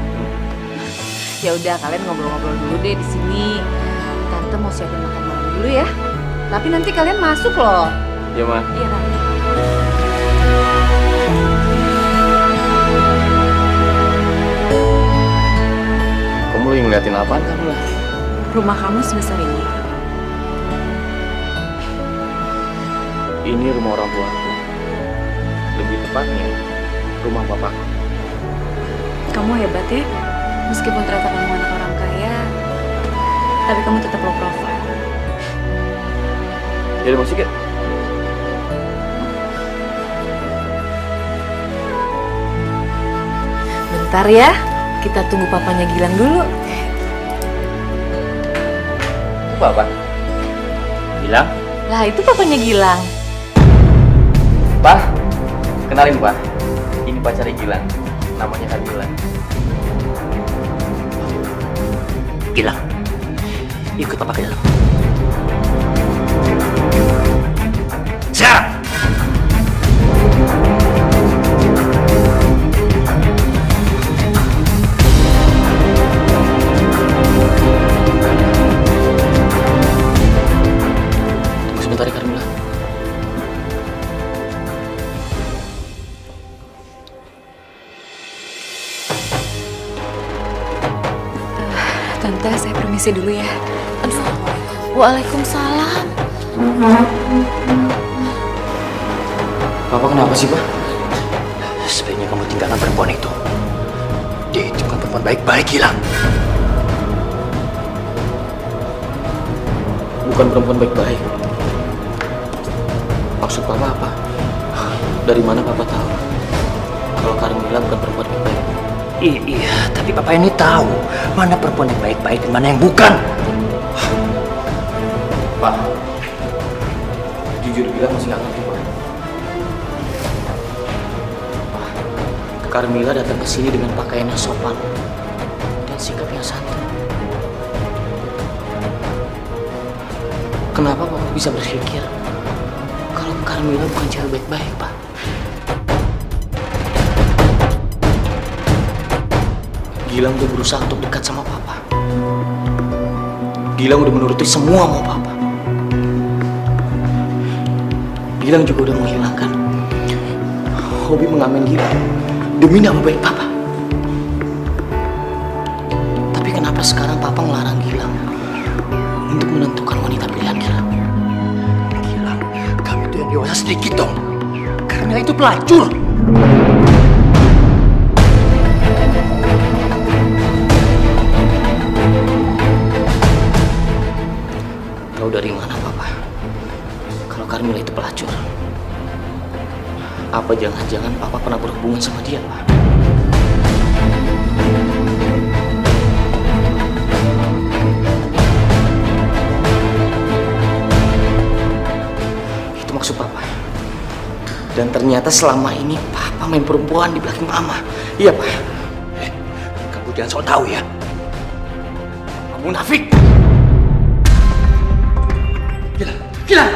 Speaker 3: Ya udah, kalian ngobrol-ngobrol dulu deh di sini. Tante mau siapin makan malam dulu ya. Tapi nanti kalian masuk loh.
Speaker 1: Iya, Ma.
Speaker 3: Iya, Tante.
Speaker 1: Kamu lagi ngeliatin apaan kamu lah?
Speaker 3: Rumah kamu sebesar ini.
Speaker 1: Ini rumah orang tua aku. Lebih tepatnya, rumah papaku.
Speaker 3: Kamu hebat ya. Meskipun ternyata kamu anak orang kaya, tapi kamu tetap low profile.
Speaker 1: Ya udah masuk ya.
Speaker 3: Bentar ya, kita tunggu papanya Gilang dulu.
Speaker 1: Itu papa?
Speaker 2: Gilang?
Speaker 3: Lah, itu papanya Gilang.
Speaker 1: Pak, kenalin, Pak. Ini pacarnya Gilang. Namanya Carmila.
Speaker 2: Gilang, ikut papa ke dalam. Sekarang!
Speaker 1: Tunggu sebentar ya, Carmila.
Speaker 10: Tante, saya permisi dulu ya.
Speaker 3: Aduh, waalaikumsalam.
Speaker 1: Papa kenapa sih, Pak?
Speaker 2: Sebaiknya kamu tinggalkan perempuan itu. Dia itu bukan perempuan baik-baik, Gilang.
Speaker 1: Bukan perempuan baik-baik. Maksud Papa apa? Dari mana Papa tahu kalau Carmila bukan perempuan baik-baik?
Speaker 2: Iya, tapi papa ini tahu mana perempuan yang baik-baik dan mana yang bukan.
Speaker 1: Pak, jujur bilang masih nggak ngerti, Pak. Pak, Carmila datang ke sini dengan pakaian yang sopan dan sikap yang santun. Kenapa Papa bisa berpikir kalau Carmila bukan cewek baik-baik, Pak? Gilang udah berusaha untuk dekat sama Papa. Gilang udah menuruti semua mau Papa. Gilang juga udah menghilangkan hobi mengamen Gilang demi nama baik Papa. Tapi kenapa sekarang Papa ngelarang Gilang untuk menentukan wanita pilihan Gilang?
Speaker 14: sedikit dong. Karena itu pelacur.
Speaker 1: Tahu dari mana Papa? Kalau Carmila itu pelacur. Apa jangan-jangan Papa pernah berhubungan sama dia, Pak? Itu maksud Papa. Dan ternyata selama ini Papa main perempuan di belakang Mama. Iya, Pak.
Speaker 14: Kamu jangan sok tahu ya. Kamu munafik. Gila.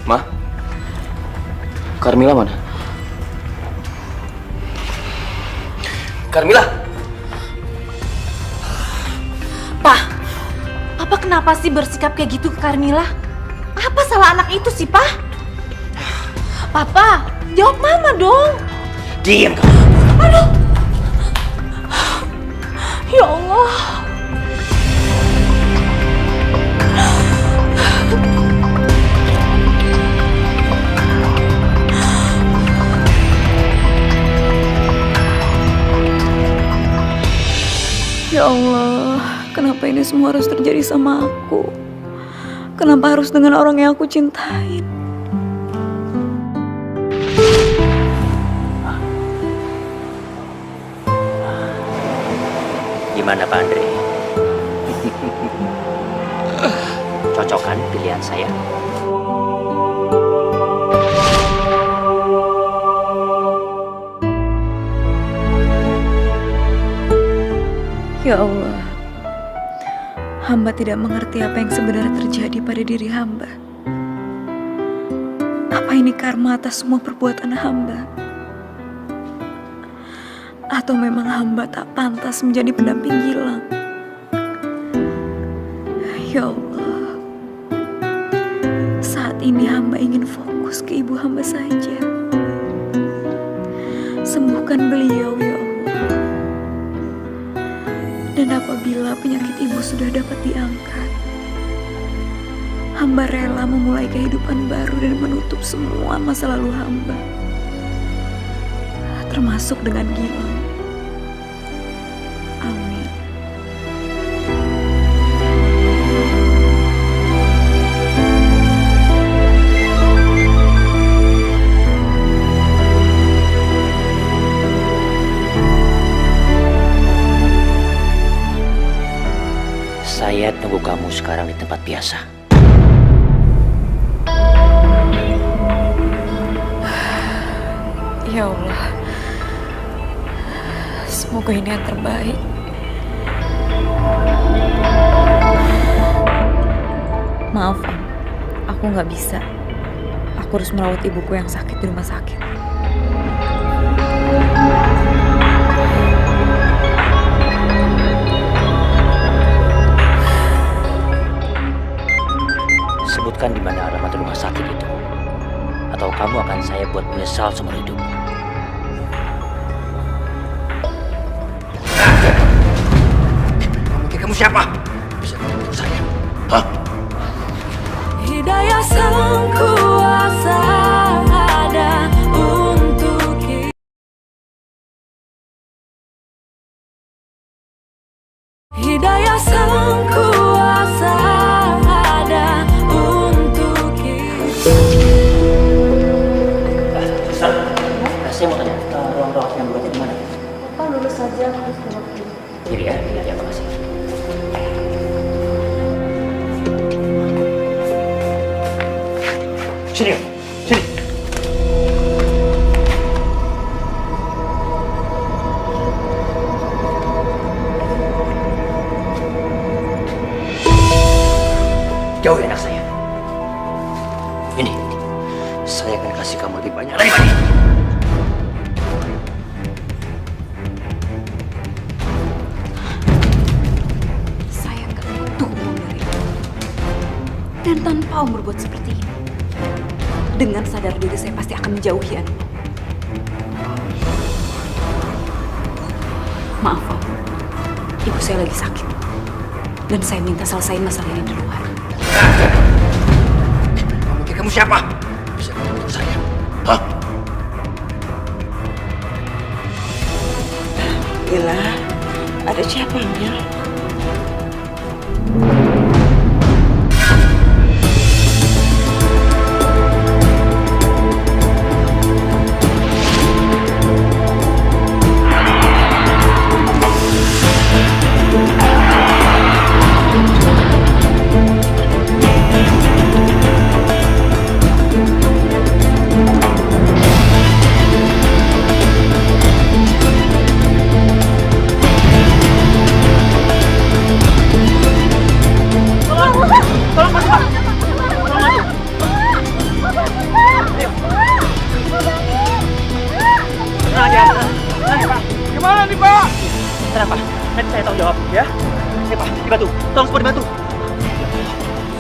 Speaker 1: Ma, Carmila mana? Carmila!
Speaker 3: Papa kenapa sih bersikap kayak gitu ke Carmila? Apa salah anak itu sih, Pak? Papa, jawab Mama dong.
Speaker 14: Diam kamu.
Speaker 3: Aduh. Ya Allah.
Speaker 10: Ya Allah, kenapa ini semua harus terjadi sama aku? Kenapa harus dengan orang yang aku cintain?
Speaker 2: Gimana Pak Andre? Cocok kan pilihan saya?
Speaker 10: Ya Allah, hamba tidak mengerti apa yang sebenarnya terjadi pada diri hamba. Apa ini karma atas semua perbuatan hamba? Atau memang hamba tak pantas menjadi pendamping Gilang? Ya Allah, saat ini hamba ingin fokus ke ibu hamba saja. Sembuhkan beliau, ya Allah. Dan apabila penyakit ibu sudah dapat diangkat, hamba rela memulai kehidupan baru dan menutup semua masa lalu hamba, termasuk dengan Gilang. Amin.
Speaker 2: Saya tunggu kamu sekarang di tempat biasa.
Speaker 10: Ya Allah, semoga ini yang terbaik. Maaf, Om. Aku nggak bisa. Aku harus merawat ibuku yang sakit di rumah sakit.
Speaker 2: Sebutkan di mana alamat rumah sakit itu, atau kamu akan saya buat menyesal seumur hidup.
Speaker 14: Kamu siapa? Bisa membunuh saya? Hah?
Speaker 16: Hidayah sang kuasa ada untuk kita. Hidayah sang kuasa ada untuk kita.
Speaker 2: Saya mau tanya, ruang rawat yang berarti di mana?
Speaker 12: Pak lurus saja terus belok kiri.
Speaker 2: Kiri ya, ya makasih. Sini, sini. Jauhi anak saya. Ini, saya akan kasih kamu lebih banyak lagi.
Speaker 10: Saya nggak butuh uang dari Om. Dan tanpa Om berbuat seperti ini, dengan sadar diri saya pasti akan menjauhi Om. Maaf Om, ibu saya lagi sakit. Dan saya minta selesaiin masalah ini di luar.
Speaker 2: Kamu pikir kamu siapa? Bisa menurut saya? Hah?
Speaker 7: Mila, ada siapa, Mil?
Speaker 6: Gimana nih, Pak?
Speaker 2: Tenang, Pak. Nanti saya tanggung jawab, ya. Pak, dibantu. Tolong semua dibantu.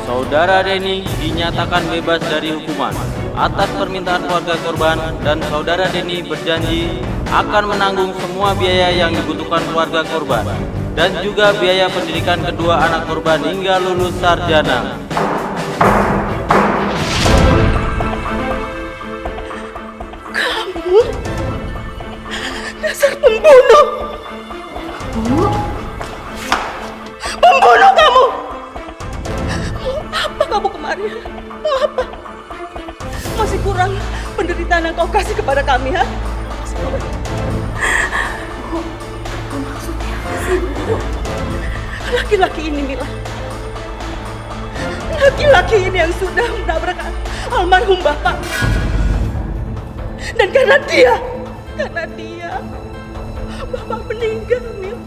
Speaker 17: Saudara Denny dinyatakan bebas dari hukuman atas permintaan keluarga korban dan saudara Denny berjanji akan menanggung semua biaya yang dibutuhkan keluarga korban dan juga biaya pendidikan kedua anak korban hingga lulus sarjana.
Speaker 7: Kamu dasar pembunuh! Pembunuh kamu! Mau apa kamu kemarin? Mau apa? Masih kurang penderitaan yang kau kasih kepada kami, ha? Masih kurang. Bu, maksudnya apa sih, Bu? Laki-laki ini, Mila. Laki-laki ini yang sudah menabrak almarhum Bapak. Dan karena dia, Bapak meninggal, Mil.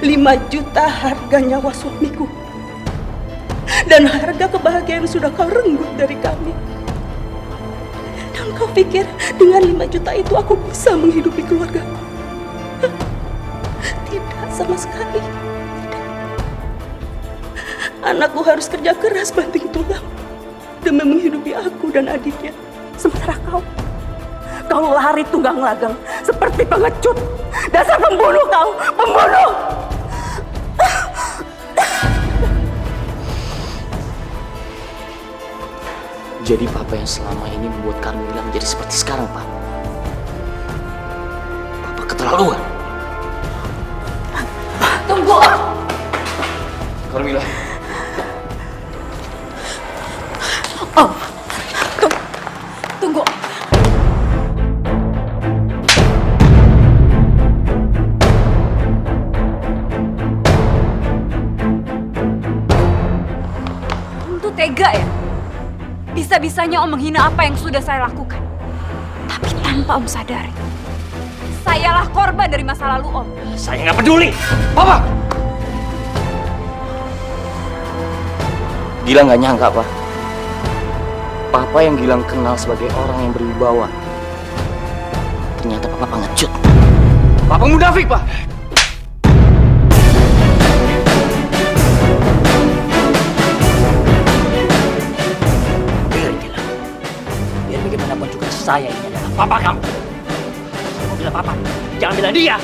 Speaker 7: 5 juta harga nyawa suamiku. Dan harga kebahagiaan sudah kau renggut dari kami. Dan kau pikir dengan 5 juta itu aku bisa menghidupi keluarga? Tidak sama sekali. Tidak. Anakku harus kerja keras banting tulang demi menghidupi aku dan adiknya. Sementara kau lari tunggang langgang seperti pengecut. Dasar pembunuh kau, pembunuh!
Speaker 1: Jadi Papa yang selama ini membuat Carmila menjadi seperti sekarang, Pak. Papa keterlaluan.
Speaker 3: Tunggu!
Speaker 1: Carmila.
Speaker 3: Oh, tunggu. Om tuh tega ya? Bisa-bisanya Om menghina apa yang sudah saya lakukan. Tapi tanpa Om sadari, sayalah korban dari masa lalu Om.
Speaker 2: Saya nggak peduli. Papa!
Speaker 1: Gilang nggak nyangka, Pak. Papa yang Gilang kenal sebagai orang yang berwibawa, ternyata Papa pengecut. Papa munafik, Pak.
Speaker 2: Biar bagaimanapun juga saya ini adalah papa kamu. Kamu bilang papa, jangan bilang dia.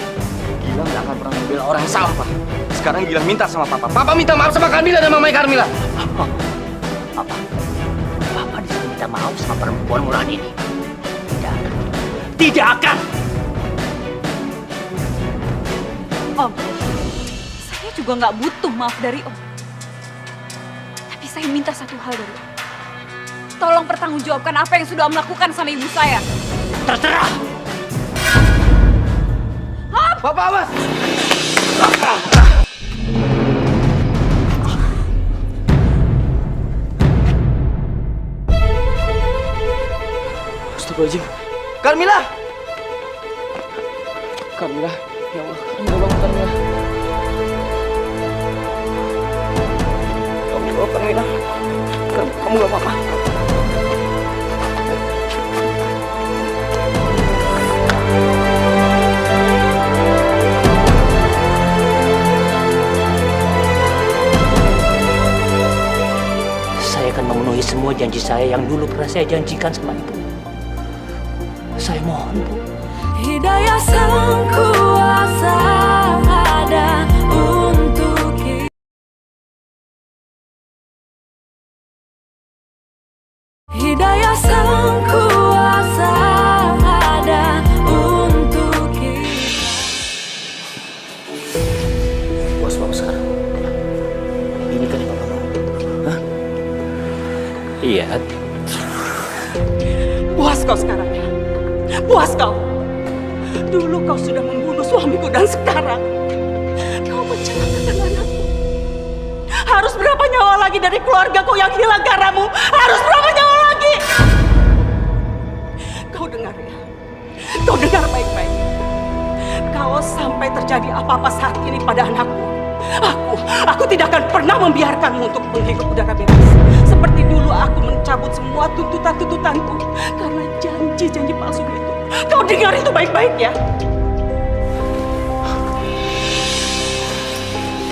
Speaker 1: Gilang nggak akan pernah membela orang yang salah, Pak. Sekarang Gilang minta sama Papa. Papa minta maaf sama Carmila dan mamanya Carmila.
Speaker 2: Papa disuruh minta maaf sama perempuan murahan ini. Tidak akan. Tidak akan.
Speaker 3: Om, saya juga nggak butuh maaf dari Om. Tapi saya minta satu hal dari Om. Tolong pertanggungjawabkan apa yang sudah Om lakukan sama ibu saya.
Speaker 2: Terserah.
Speaker 1: Papa, awas! Astagfirullahaladzim. Carmila! Carmila, ya Allah, Carmila bangun, Carmila. Carmila, kamu gak apa-apa.
Speaker 2: Saya akan memenuhi semua janji saya yang dulu pernah saya janjikan sama ibu. Saya mohon, Bu.
Speaker 16: Hidayah Sang Kuasa sang kuasa ada untuk kita.
Speaker 1: Puas Bapak sekarang? Ini kan yang Bapak mau. Hah?
Speaker 2: Iya.
Speaker 7: Puas kau sekarang ya? Puas kau? Dulu kau sudah membunuh suamiku dan sekarang kau mencelakakan anakku. Harus berapa nyawa lagi dari keluargaku yang hilang karenamu? Harus berapa nyawa lagi? Kau dengar ya? Kau dengar baik-baik. Kalau sampai terjadi apa-apa saat ini pada anakku, aku tidak akan pernah membiarkanmu untuk menghirup udara bebas. Seperti dulu aku mencabut semua tuntutan-tuntutanku karena janji-janji palsu itu. Kau dengar itu baik-baik ya?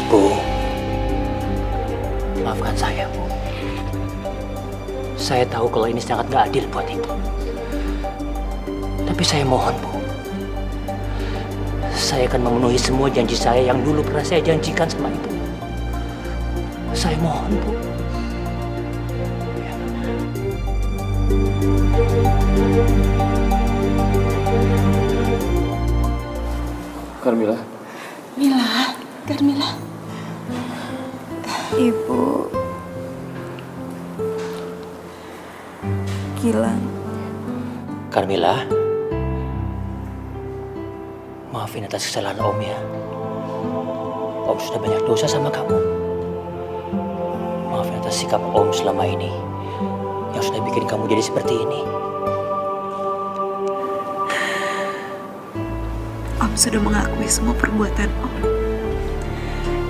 Speaker 2: Bu, maafkan saya, Bu. Saya tahu kalau ini sangat gak adil buat Ibu. Tapi saya mohon, Bu. Saya akan memenuhi semua janji saya yang dulu pernah saya janjikan sama Ibu. Saya mohon, Bu.
Speaker 1: Carmila.
Speaker 7: Mila, Carmila.
Speaker 10: Ibu Gilang.
Speaker 2: Carmila, maafin atas kesalahan Om ya. Om sudah banyak dosa sama kamu. Maafin atas sikap Om selama ini yang sudah bikin kamu jadi seperti ini.
Speaker 10: Om sudah mengakui semua perbuatan Om.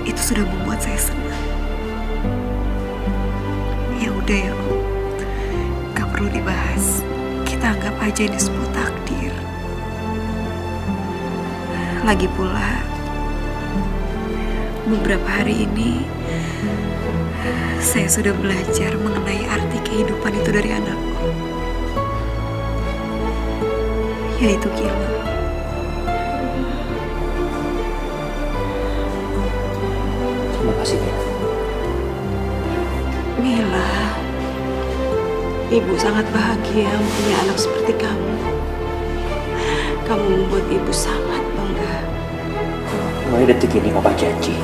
Speaker 10: Itu sudah membuat saya senang. Ya udah ya Om, gak perlu dibahas. Kita anggap aja ini semua takdir. Lagi pula, beberapa hari ini saya sudah belajar mengenai arti kehidupan itu dari anakku, yaitu Gilang.
Speaker 2: Terima kasih, Mila.
Speaker 7: Mila, Ibu sangat bahagia punya anak seperti kamu. Kamu membuat Ibu sangat bangga.
Speaker 2: Mulai detik ini Papa janji,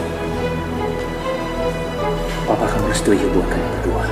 Speaker 2: Papa akan bersetuju buat kalian berdua.